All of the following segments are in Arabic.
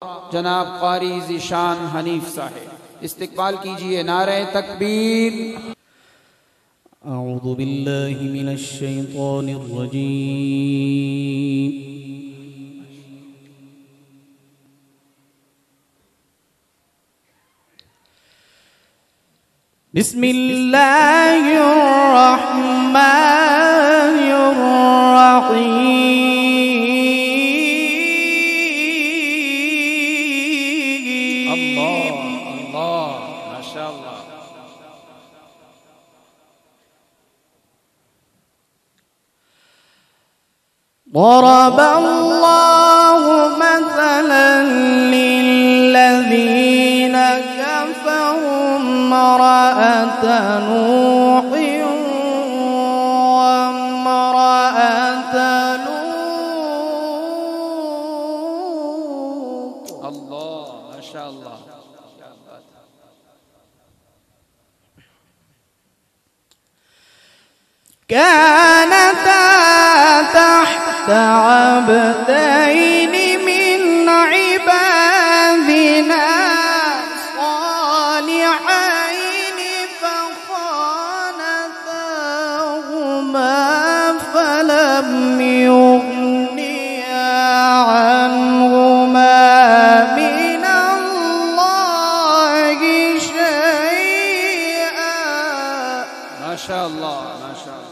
जनाब क़ारी ज़ीशान हनीफ साहिब, इस्तिक़बाल कीजिए। नारे तकबीर। अऊज़ु बिल्लाहि मिनश शैतानिर रजीम। बिस्मिल्लाहिर रहमानिर रहीम। ضرب الله مثلا للذين كفروا امرأة نوح وامرأة لوط. الله ما شاء الله. كانتا تحت عبدين من عبادنا صالحين فخانتاهما فلم يغنيا عنهما من الله شيئا. ما شاء الله ما شاء الله.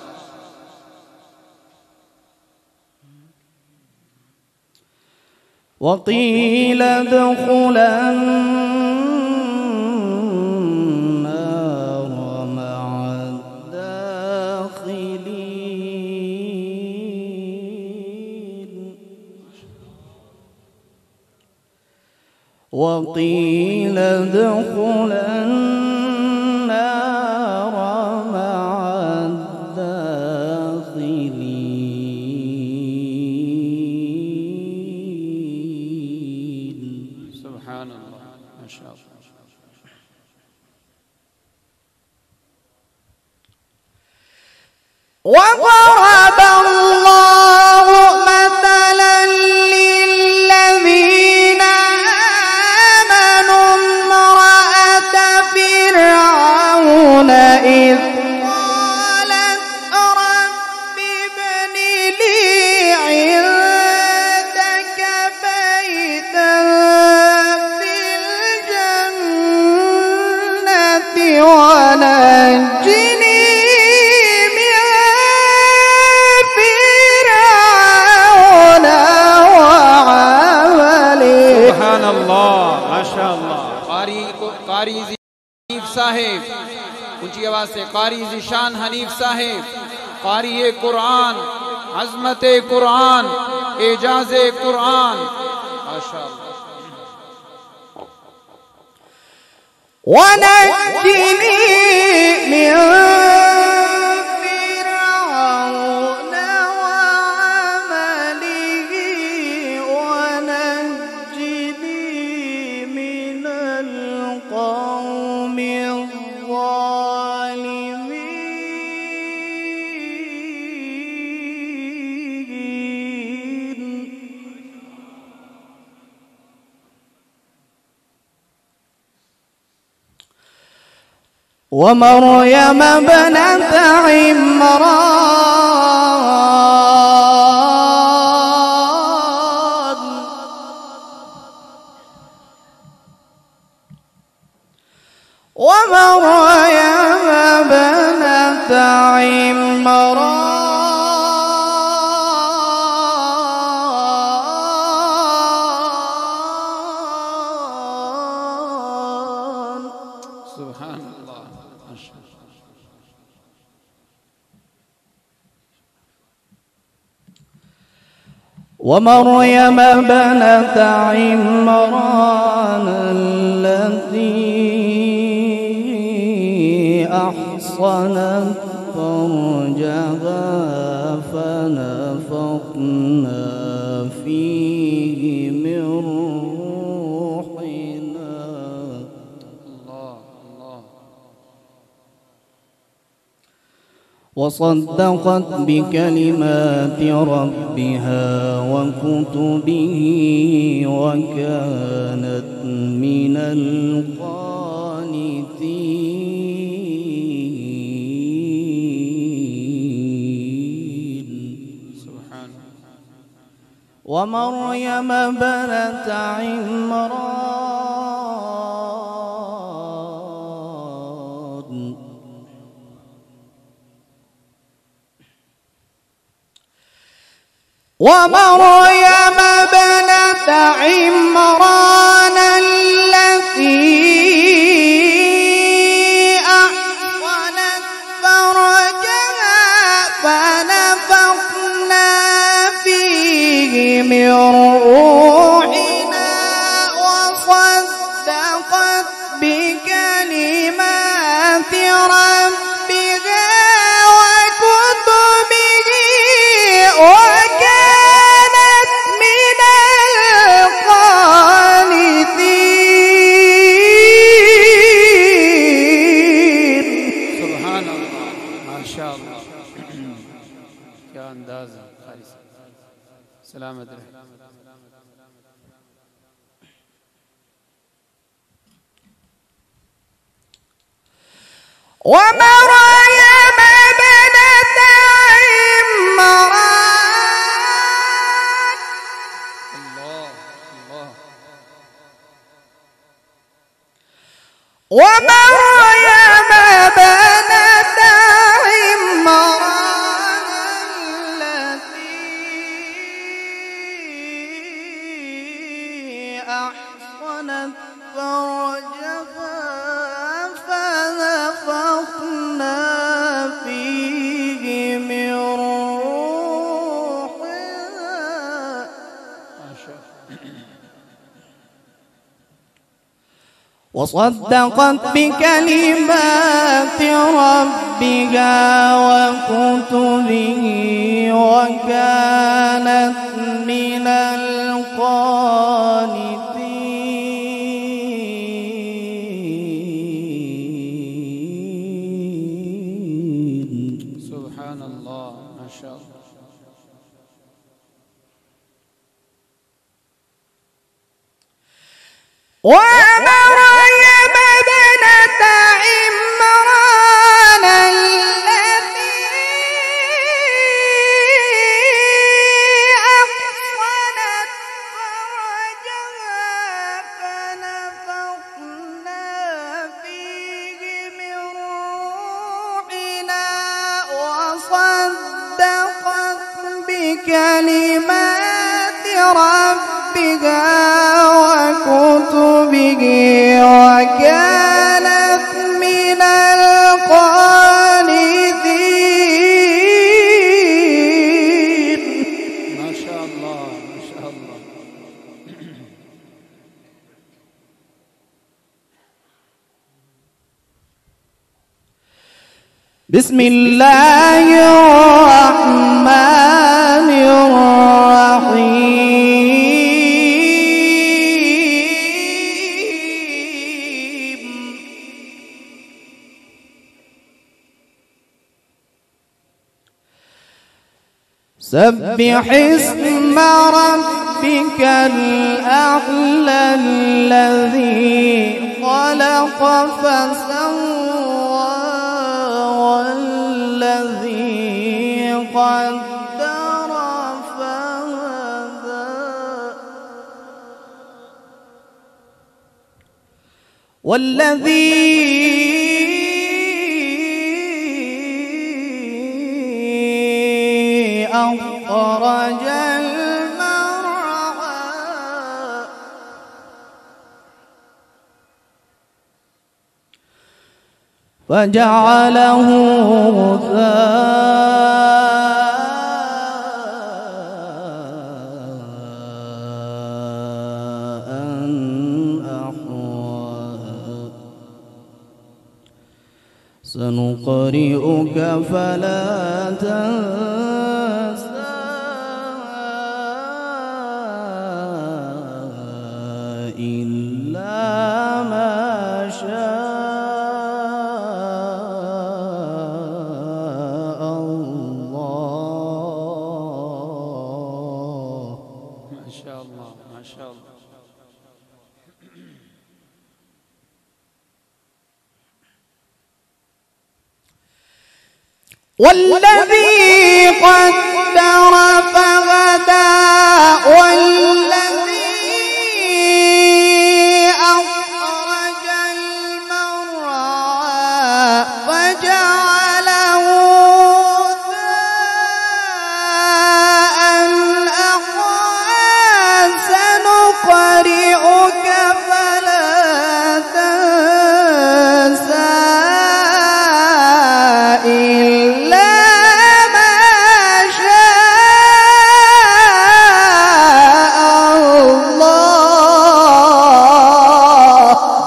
وقيل ادخلا النار مع الداخلين. وقيل ادخلا النار مع الداخلين. سبحان الله ما شاء الله. وضرب الله مثلا للذين آمنوا امرأة فرعون إذ قالت رب ابن لي عندك بيتا في الجنة ونجني من فرعون وعمله. سبحان الله ما شاء الله. क़ारी हनीफ साहिब, ऊंची आवाज से क़ारी ज़ीशान हनीफ साहिब, क़ारी कुरान, अज़मत कुरान, एजाज कुरान। माशाअल्लाह। ونجني من فرعون وعمله ونجني من القوم الظالمين. ومريم ابنة عمران ومريم ابنة عمران سبحان الله ما شاء الله. ومريم ابنة عمران التي أحصنت فرجها فنفخنا فيه من روحنا. الله الله. وصدقت بكلمات ربها وكتبه وكانت من القانتين. ومريم ابنة عمران ومريم ابنة عمران التي أحصنت فرجها فنفخنا فيه من روحنا وصدقت بكلمات ربها وكتبه وكانت من القانتين. سبحان الله، ما شاء الله. क्या अंदाज है। सलामत रहे। ومريم ابنة عمران الله الله. ومريم ابنة عمران التي أحصنت فرجها فنفخنا فيه من روحنا ما شاء الله. وصدقت بكلمات ربها وكتبه وكانت من القانتين. سبحان الله، ما شاء الله. ومريم ابنة عمران التي أحصنت فرجها فنفخنا فيه من روحنا وصدقت بكلمات ربها وكتبه وكانت من القانتين. ما شاء الله، ما شاء الله. بسم الله الرحمن الرحيم. سبح اسم ربك الأعلى الذي خلق فسوى والذي قدر فهدى والذي أخرج المرعى فجعله غثاء أحوى سنقرئك فلا تنسى إلا ما شاء والذي قدر فهدى والذي أخرج المرعى فجعله غثاء أحوى سنقرئك فلا تنسى إلا ما شاء الله.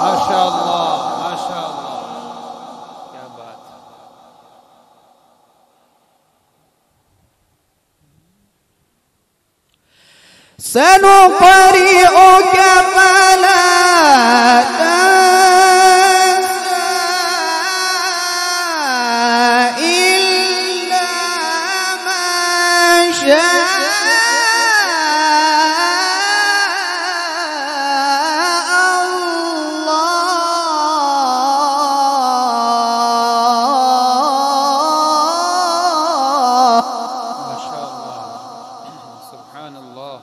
ما شاء الله ما شاء الله، क्या बात। سنقرئك فلا تنسى إلا ما شاء الله. ما شاء الله، سبحان الله.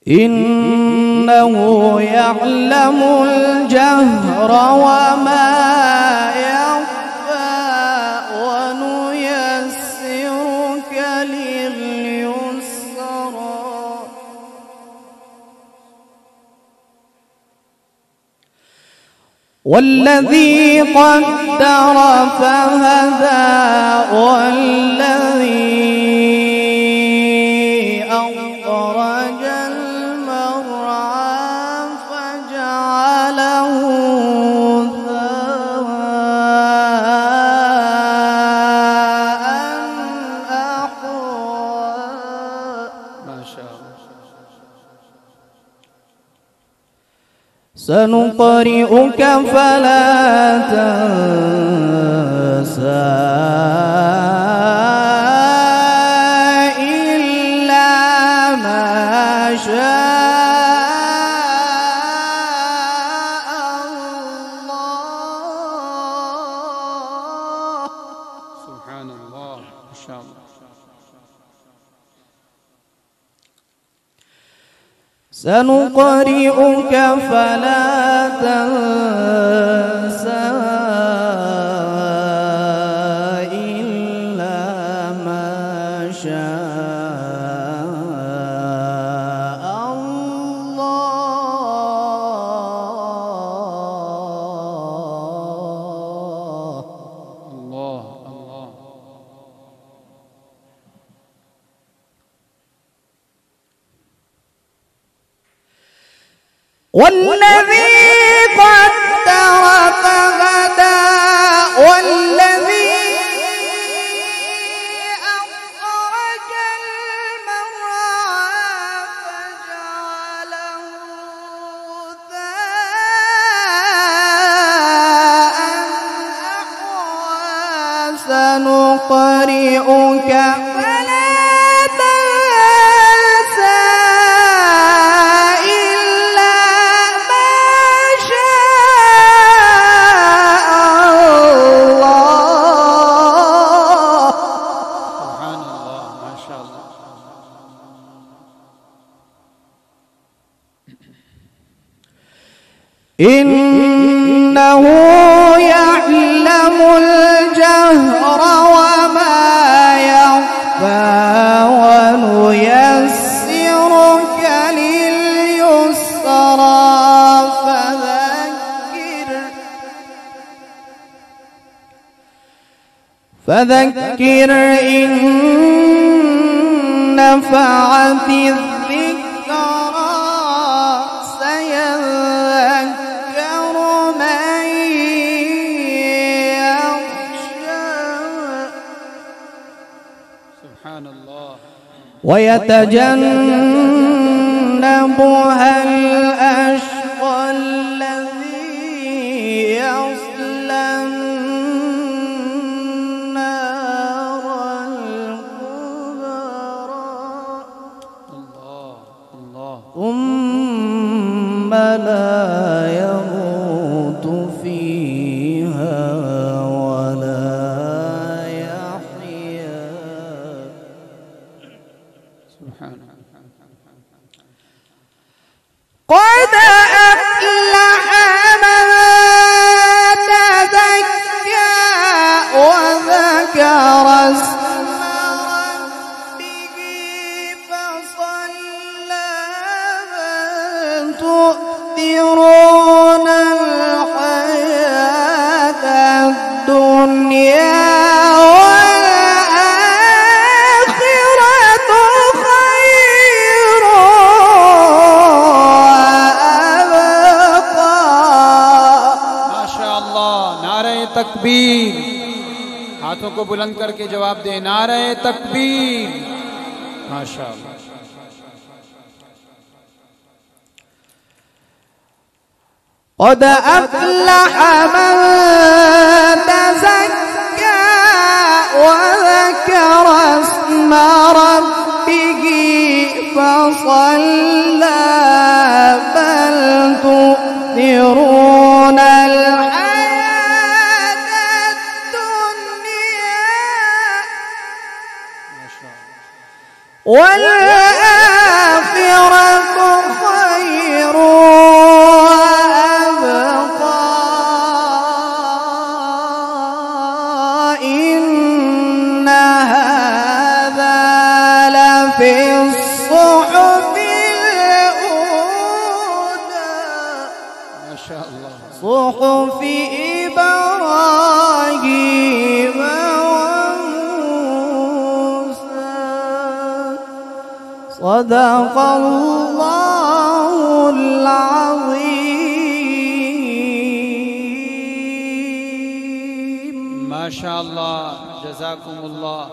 إنه يعلم الجهر وما يخفى ونيسرك لليسرى والذي قدر فهدى والذي أخرج المرعى فجعله غثاء أحوى ما شاء الله. سنقرئك فلا تنسى إلا ما شاء الله. سبحان الله ما شاء الله. سنقرئك فلا تنسى إلا ما شاء الله. الله الله. والذي قدر فهدى والذي أخرج المرعى فجعله غثاء أحوى سنقرئك فلا تنسى إلا ما شاء الله. سبحان الله ما شاء الله. إنه يعلم الجهر وما يخفى ونيسرك لليسرى فذكر إن نفعت الذكرى سيذكر من يخشى سبحان الله. ويتجنبها الأشقى الذي يصلى النار الكبرى الله الله. ثم لا يموت فيها ولا يحيا. سبحان الله. قد أفلح من تزكى وذكر اسم ربه فصلى بل تؤثرون الحياة الدنيا والآخرة خير وأبقى. ما شاء Allah. नारे तकबीर, हाथों को बुलंद करके जवाब दे, नारे तकबीर। माशाअल्लाह। قد أفلح من تزكى وذكر اسم ربه فصلى بل تؤثرون الحياة الدنيا والآخرة خير وأبقى. إن هذا لفي الصحف الأولى ما شاء الله. صحف إبراهيم وموسى. صدق الله العظيم. ما شاء الله. جزاكم الله.